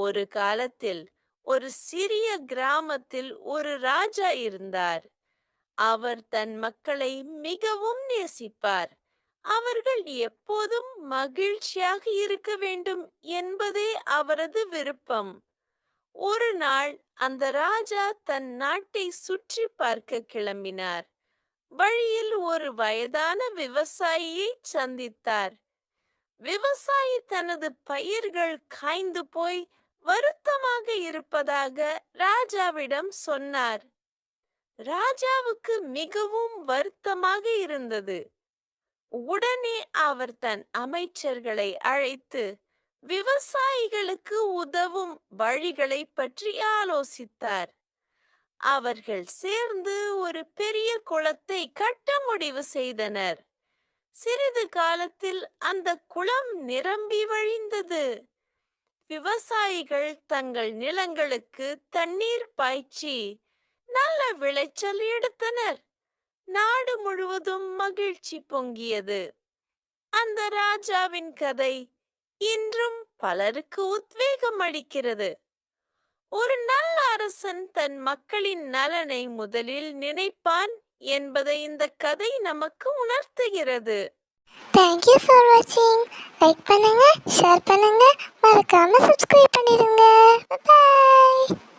ஒரு காலத்தில் ஒரு சிறிய கிராமத்தில் ஒரு ராஜா இருந்தார். அவர் தன் மக்களை மிகவும் நேசிப்பார். அவர்கள் எப்போதும் மகிழ்ச்சியாக இருக்க வேண்டும் என்பதே அவரது விருப்பம். ஒரு நாள் அந்த ராஜா தன் நாட்டை சுற்றி பார்க்க கிளம்பினார். வழியில் ஒரு வயதான விவசாயியை சந்தித்தார். விவசாயி தனது பயிர்கள் காய்ந்து போய் வருத்தமாக இருப்பதாக ராஜாவிடம் சொன்னார். ராஜாவுக்கு மிகவும் வருத்தமாக இருந்தது. உடனே அவர் தன் அமைச்சர்களை அழைத்து விவசாயிகளுக்கு உதவும் வழிகளை பற்றி ஆலோசித்தார். அவர்கள் சேர்ந்து ஒரு பெரிய குளத்தை கட்ட முடிவு செய்தனர். சிறிது காலத்தில் அந்த குளம் நிரம்பி வழிந்தது. விவசாயிகள் தங்கள் நிலங்களுக்கு தண்ணீர் பாய்ச்சி நல்ல விளைச்சல் எடுத்தனர். நாடு முழுவதும் மகிழ்ச்சி பொங்கியது. அந்த ராஜாவின் கதை இன்றும் பலருக்கு உத்வேகம் அளிக்கிறது. ஒரு நல்ல அரசன் தன் மக்களின் நலனை முதலில் நினைப்பான் என்பதை இந்த கதை நமக்கு உணர்த்துகிறது. தேங்க்யூ ஃபார் வாட்சிங். லைக் பண்ணுங்க, ஷேர் பண்ணுங்க, மறக்காம சப்ஸ்கிரைப் பண்ணிடுங்க. பாய்.